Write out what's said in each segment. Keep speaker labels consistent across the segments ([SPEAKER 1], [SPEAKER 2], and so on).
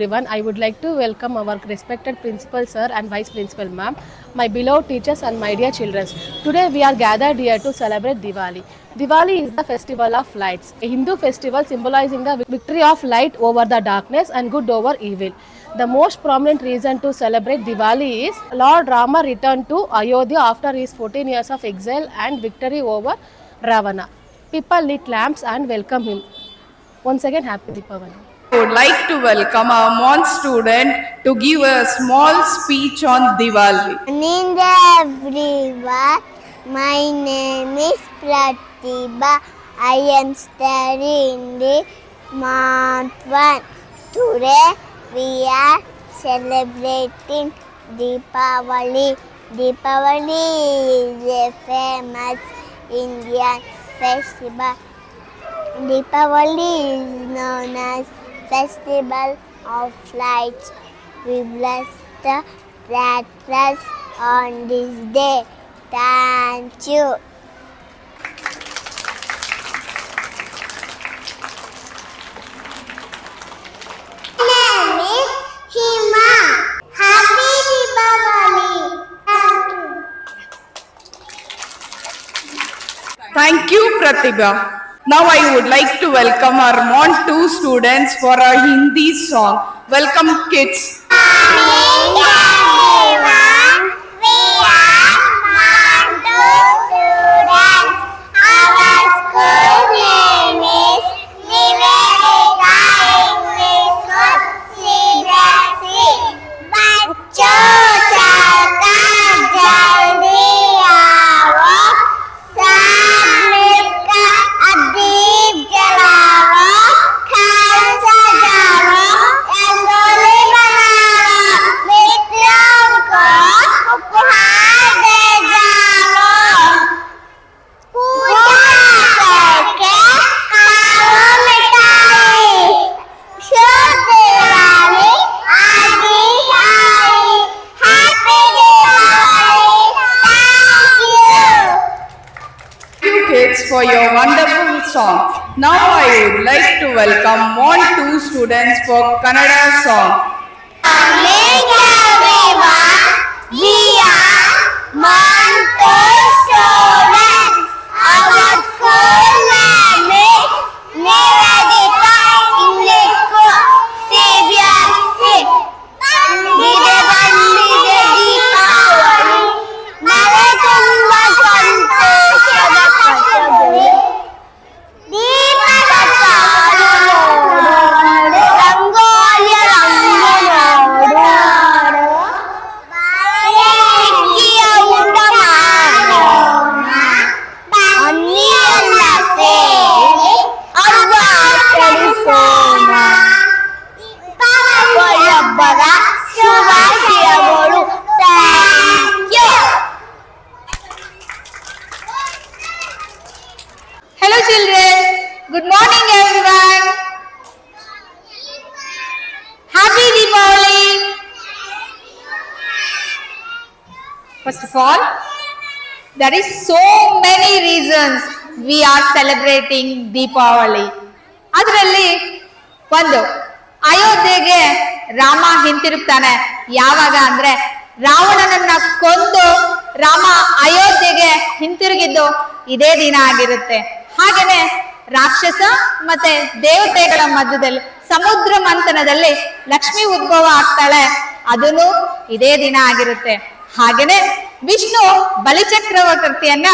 [SPEAKER 1] everyone. I would like to welcome our respected principal sir and vice principal ma'am, my beloved teachers and my dear children. Today we are gathered here to celebrate Diwali. Diwali is the festival of lights, a Hindu festival symbolizing the victory of light over the darkness and good over evil. The most prominent reason to celebrate Diwali is Lord Rama returned to Ayodhya after his 14 years of exile and victory over Ravana. People lit lamps and welcome him. Once again, happy Deepavali.
[SPEAKER 2] Would like to welcome our Mon student to give a small speech on Diwali.
[SPEAKER 3] Good morning everyone. My name is Pratibha. I am studying the month 1. Today we are celebrating Deepavali. Deepavali is a famous Indian festival. Deepavali is known as Festival of Lights. We bless the practice on this day. Thank you. My name is Hima. Happy Deepavali.
[SPEAKER 2] Thank you, Pratibha. Now I would like to welcome our Mon 2 students for a Hindi song. Welcome, kids.
[SPEAKER 3] Morning everyone. We are Mantu students. Our school name is Nivedita English School, CBSE. बच्चों चलता जल्दी आओ, सब मिलकर दीप जलाओ, घर सजाओ, रंगोली बनाओ, मित्रों को उपहार दे जाओ, पूजा करके खाओ मिठाई, शुभ दिवाली आदि आई, happy Diwali, thank you.
[SPEAKER 2] Thank you, kids, for your wonderful song. Now I would like to welcome Mon 2 students for Kannada song.
[SPEAKER 3] Morning everyone. We are Mantu students. Our school name is Nivedita English School, CBSE. ಇದೆ ಬಂದಿದೆ ದೀಪಾವಳಿ, ಮನೆ ತುಂಬ ಸಂತೋಷದ ಕಥೆಗಳು. ದೀಪದ ಸಾಲು ನೋಡು, ರಂಗೋಲಿಯ ರಂಗು ನೋಡು, ಬಾಳೆಗಿಯ ಊಟ ಮಾಡೋಣ, ಬನ್ನಿಯೆಲ್ಲ ಸೇರಿ ಹಬ್ಬ ಆಚರಿಸೋಣ. ಒಬ್ಬರ ಶುಭಾಶಯಗಳು. Thank you.
[SPEAKER 4] Hello children, good morning everyone. Happy Deepavali. First of all, there is so many reasons we are celebrating Deepavali. ಅದರಲ್ಲಿ ಒಂದು, ಅಯೋಧ್ಯೆಗೆ ರಾಮ ಹಿಂತಿರುಗ್ತಾನೆ. ಯಾವಾಗ ಅಂದ್ರೆ ರಾವಣನನ್ನ ಕೊಂದು ರಾಮ ಅಯೋಧ್ಯೆಗೆ ಹಿಂತಿರುಗಿದ್ದು ಇದೇ ದಿನ ಆಗಿರುತ್ತೆ. ಹಾಗೇನೆ ರಾಕ್ಷಸ ಮತ್ತೆ ದೇವತೆಗಳ ಮಧ್ಯದಲ್ಲಿ ಸಮುದ್ರ ಮಂಥನದಲ್ಲಿ ಲಕ್ಷ್ಮಿ ಉದ್ಭವ ಆಗ್ತಾಳೆ, ಅದನ್ನು ಇದೇ ದಿನ ಆಗಿರುತ್ತೆ. ಹಾಗೇನೆ ವಿಷ್ಣು ಬಲಿಚಕ್ರವರ್ತಿಯನ್ನ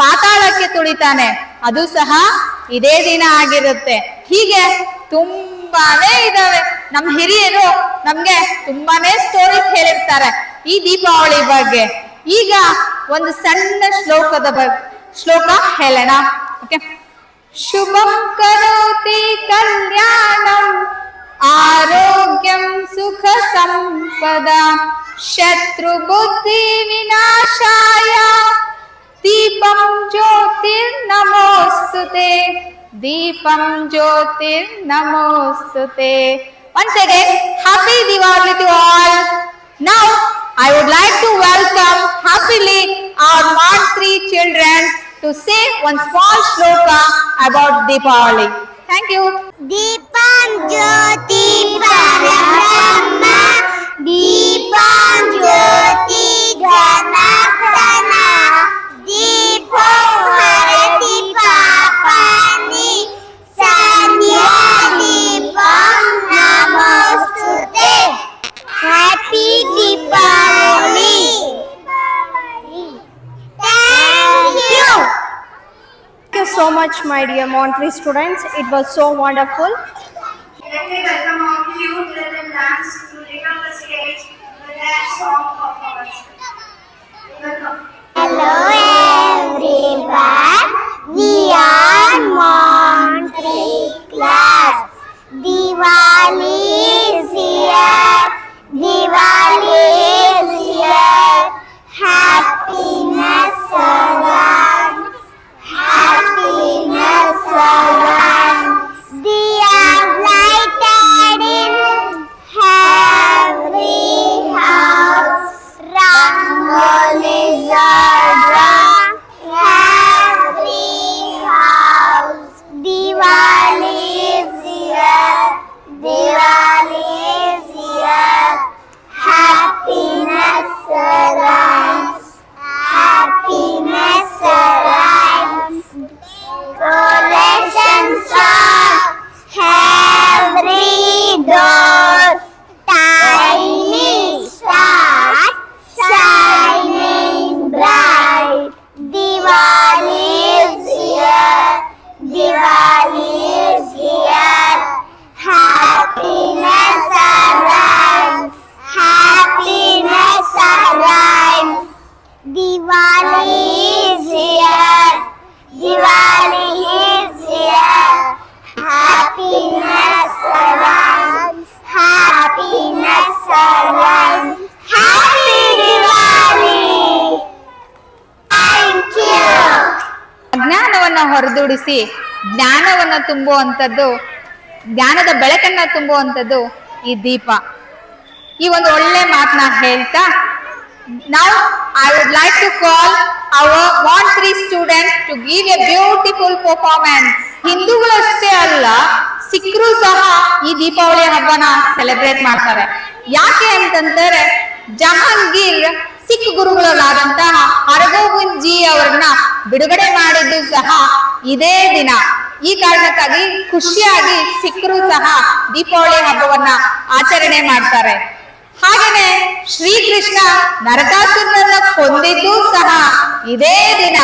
[SPEAKER 4] ಪಾತಾಳಕ್ಕೆ ತುಳಿತಾನೆ, ಅದು ಸಹ ಇದೇ ದಿನ ಆಗಿರುತ್ತೆ. ಹೀಗೆ ತುಂಬಾನೇ ಇದಾವೆ. ನಮ್ಮ ಹಿರಿಯರು ನಮ್ಗೆ ತುಂಬಾನೇ ಸ್ಟೋರೀಸ್ ಹೇಳಿರ್ತಾರೆ ಈ ದೀಪಾವಳಿ ಬಗ್ಗೆ. ಈಗ ಒಂದು ಸಣ್ಣ ಶ್ಲೋಕ ಹೇಳೋಣ. ಓಕೆ. ಶುಭಂ ಕರೋತಿ ಕಲ್ಯಾಣಂ ಆರೋಗ್ಯಂ ಸುಖ ಸಂಪದ ಶತ್ರು ಬುದ್ಧಿ ವಿನಾಶಾಯ Deepam ಜ್ಯೋತಿರ್ನಮೋಸ್ತುತೆ Deepam ಜ್ಯೋತಿರ್ನಮೋಸ್ತುತೆ. Once again, happy Diwali to all. Now, I would like to welcome happily our Mod 3 children to say one small shloka about Deepavali. Thank thank you.
[SPEAKER 3] ದೀಪಂ ಜ್ಯೋತಿ ಪರಬ್ರಹ್ಮ ದೀಪಂ ಜ್ಯೋತಿ ಘನಘನ ದೀಪೋ ಹರತಿ ಪಾಪಾನಿ ಸಂಧ್ಯಾ ದೀಪಂ ನಮೋಸ್ತುತೆ. Happy Deepavali. Thank you.
[SPEAKER 5] Thank you so much, my dear Monterey students. It was so wonderful.
[SPEAKER 6] Let me welcome all of you to the dance to take up the stage with their song performance. Welcome.
[SPEAKER 3] Hello everyone, we are Monterey class. Diwali is here, Diwali is here. Happiness surrounds, happiness surrounds. Diyas lighted in every house. Rangolis are drawn every house. Diwali is here, Diwali is here. Happiness surrounds, happiness surrounds. Decorations on every door. Tiny stars shining bright. Diwali is here, Diwali is here. Happiness arrives, happiness arrives. Diwali is here, Diwali is here. Happiness arrives, happiness arrives. Happy Diwali! Thank you.
[SPEAKER 4] ಅಜ್ಞಾನವನ್ನ ಹೊರದೂಡಿಸಿ ಜ್ಞಾನವನ್ನ ತುಂಬುವಂಥದ್ದು, ಜ್ಞಾನದ ಬೆಳಕನ್ನ ತುಂಬುವಂಥದ್ದು ಈ ದೀಪ. ಈ ಒಂದು ಒಳ್ಳೆ ಮಾತನ್ನ ಹೇಳ್ತಾ now I would like to call our Monterey students to give a beautiful performance. ಹಿಂದೂಗಳಷ್ಟೇ ಅಲ್ಲ, ಸಿಖ್ರು ಸಹ ಈ ದೀಪಾವಳಿ ಹಬ್ಬನ ಸೆಲೆಬ್ರೇಟ್ ಮಾಡ್ತಾರೆ. ಯಾಕೆ ಅಂತಂದ್ರೆ ಜಹಾಂಗೀರ್ ಸಿಖ್ ಗುರುಗಳಾದಂತಹ ಹರಗೋವಿಂದ್ ಜಿ ಅವರನ್ನ ಬಿಡುಗಡೆ ಮಾಡಿದ್ದು ಸಹ ಇದೇ ದಿನ. ಈ ಕಾರಣಕ್ಕಾಗಿ ಖುಷಿಯಾಗಿ ಸಿಖ್ರು ಸಹ ದೀಪಾವಳಿ ಹಬ್ಬವನ್ನ ಆಚರಣೆ ಮಾಡ್ತಾರೆ. ಹಾಗೇನೆ ಶ್ರೀಕೃಷ್ಣ ನರಕಾಸುರನನ್ನ ಕೊಂದಿದ್ದು ಸಹ ಇದೇ ದಿನ.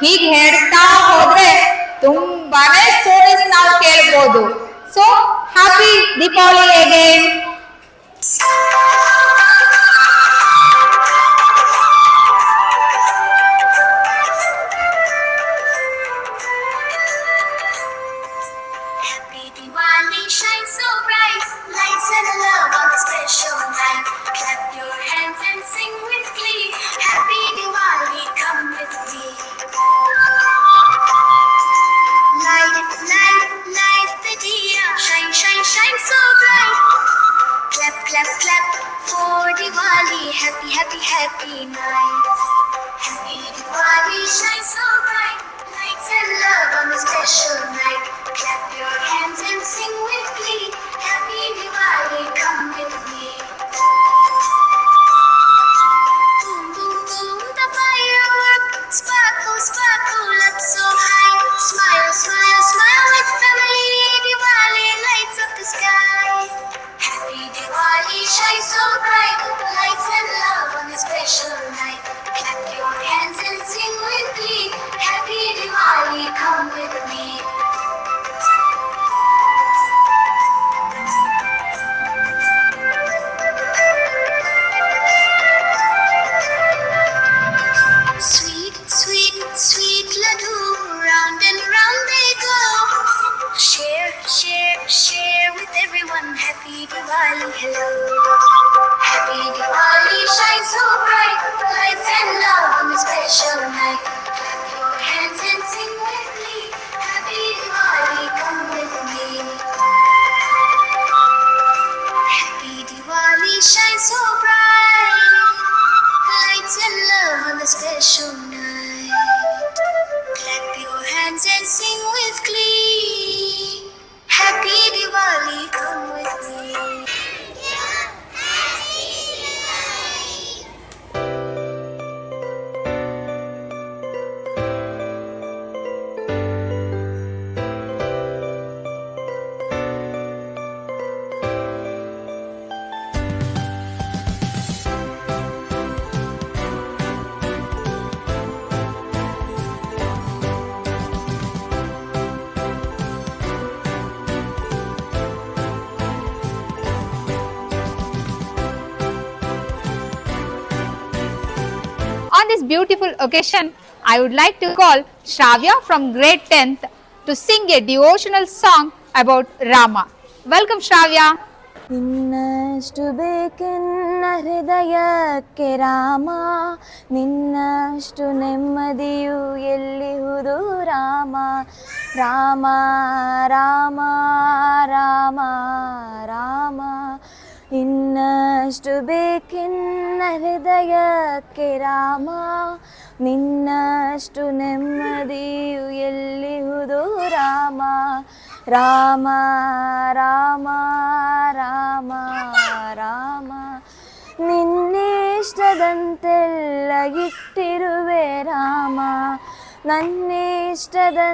[SPEAKER 4] ಹೀಗೆ ಹೇಳ್ತಾ ಹೋದ್ರೆ ತುಂಬಾನೇ ಸ್ಟೋರೀಸ್ ನಾವು ಕೇಳ್ಬೋದು. So happy Deepavali again.
[SPEAKER 7] Happy Diwali, shine so bright, lights and love on this special night. Clap your hands and sing with glee. Happy Diwali, come with me. Light, light, light the diya, shine, shine, shine so bright. Clap, clap, clap for Diwali, happy, happy, happy night. Happy Diwali, shine so bright, lights and love on this special night. Clap your hands and sing with glee. Happy Diwali, come with me. Boom, boom, boom, the firework. Sparkle, sparkle up so high. Smile, smile, smile with family. Diwali lights up the sky. Happy Diwali, shine so bright. Lights and love on this special night. Clap your hands and sing with glee. Happy Diwali, come with me.
[SPEAKER 4] On this beautiful occasion, I would like to call Shravya from grade 10th to sing a devotional song about Rama. Welcome Shravya.
[SPEAKER 8] ನಿನ್ನಷ್ಟು ಬೇಕೆನ್ನ ಹೃದಯಕ್ಕೆ ರಾಮ, ನಿನ್ನಷ್ಟು ನೆಮ್ಮದಿಯು ಎಲ್ಲಿಹುದು ರಾಮ. ರಾಮ ರಾಮ ರಾಮ ರಾಮ, ಇನ್ನಷ್ಟು ಬೇಕೆನ್ನ ಹೃದಯಕ್ಕೆ ರಾಮ, ನಿನ್ನಷ್ಟು ನೆಮ್ಮದಿಯು ಎಲ್ಲಿಹುದು ರಾಮ. ರಾಮ ರಾಮ ರಾಮ ರಾಮ, ನಿನ್ನಿಷ್ಟದಂತೆಲ್ಲ ಇಟ್ಟಿರುವೆ ರಾಮ, ನನ್ನಿಷ್ಟದಂತೆಲ್ಲ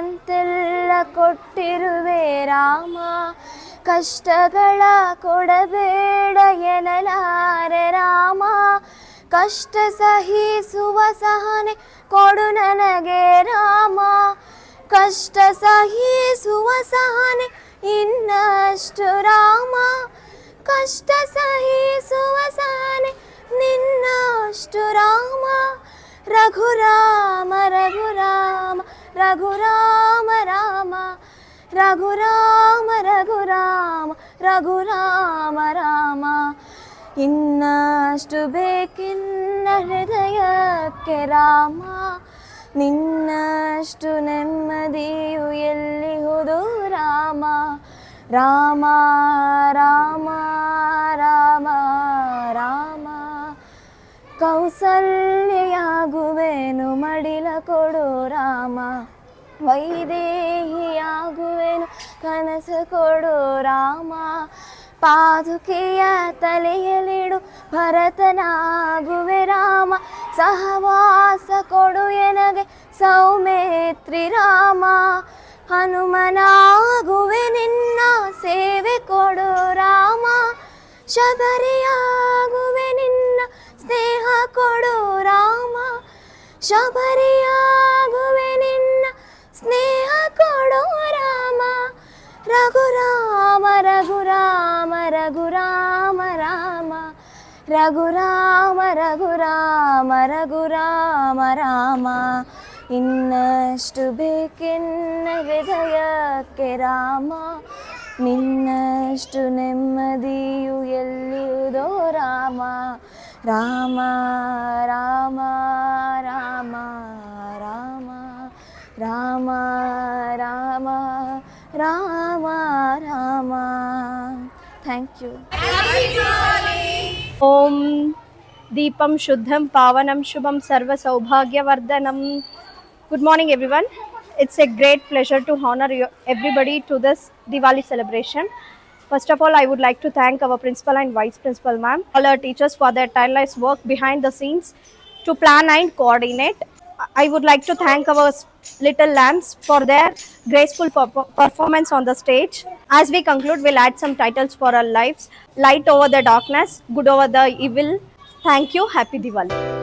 [SPEAKER 8] ಕೊಟ್ಟಿರುವೆ ರಾಮ. ಕಷ್ಟಗಳ ಕೊಡಬೇಡ ಎನ್ನಲಾರೆ ರಾಮ, ಕಷ್ಟ ಸಹಿಸುವ ಸಹನೆ ಕೊಡು ನನಗೆ ರಾಮ. ಕಷ್ಟ ಸಹಿಸುವ ಸಹನೆ ಇನ್ನಷ್ಟು ರಾಮ, ಕಷ್ಟ ಸಹಿಸುವ ಸಹನೆ ನಿನ್ನಷ್ಟು ರಾಮ. ರಘುರಾಮ ರಘುರಾಮ ರಘುರಾಮ ರಾಮ, ರಘುರಾಮ ರಘುರಾಮ ರಘುರಾಮ ರಾಮ, ಇನ್ನಷ್ಟು ಬೇಕಿನ್ನ ಹೃದಯಕ್ಕೆ ರಾಮ, ನಿನ್ನಷ್ಟು ನೆಮ್ಮದಿಯು ಎಲ್ಲಿಹುದು ರಾಮ. ರಾಮ ರಾಮ ರಾಮ ರಾಮ, ಕೌಸಲ್ಯಾಗುವೆನು ಮಡಿಲ ಕೊಡು ರಾಮ, ವೈದೇಹಿಯಾಗುವೆನು ಕನಸು ಕೊಡು ರಾಮ. ಪಾದುಕೆಯ ತಲೆಯಲಿಡು ಭರತನಾಗುವೆ ರಾಮ, ಸಹವಾಸ ಕೊಡು ಎನಗೆ ಸೌಮೇತ್ರಿ ರಾಮ. ಹನುಮನಾಗುವೆ ನಿನ್ನ ಸೇವೆ ಕೊಡು ರಾಮ, ಶಬರಿಯಾಗುವೆ ನಿನ್ನ ಸ್ನೇಹ ಕೊಡು ರಾಮ. ಶಬರಿಯಾಗುವೆ ನಿನ್ನ ಸ್ನೇಹ ಕೊಡು ರಾಮ. ರಘುರಾಮ ರಘುರಾಮ ರಘುರಾಮ ರಾಮ, ರಘುರಾಮ ರಘುರಾಮ ರಘುರಾಮ ರಾಮ, ಇನ್ನಷ್ಟು ಬೇಕೆನ್ನ ಹೃದಯಕ್ಕೆ ರಾಮ, ನಿನ್ನಷ್ಟು ನೆಮ್ಮದಿಯು ಎಲ್ಲಿಯುವುದೋ ರಾಮ. ರಾಮ ರಾಮ ರಾಮ ರಾಮ ರಾಮ ರಾಮ ರಾಮ ರಾಮ. Thank you.
[SPEAKER 5] ಓಂ ದೀಪಂ ಶುದ್ಧಂ ಪಾವನಂ ಶುಭಂ ಸರ್ವ ಸೌಭಾಗ್ಯವರ್ಧನಂ. Good morning everyone. It's a great pleasure to honor everybody to this Diwali celebration. First of all, I would like to thank our principal and vice principal ma'am, all our teachers for their tireless work behind the scenes to plan and coordinate. I would like to thank our little lambs for their graceful performance on the stage. As we conclude, we'll add some titles for our lives. Light over the darkness, good over the evil. Thank you. Happy Diwali.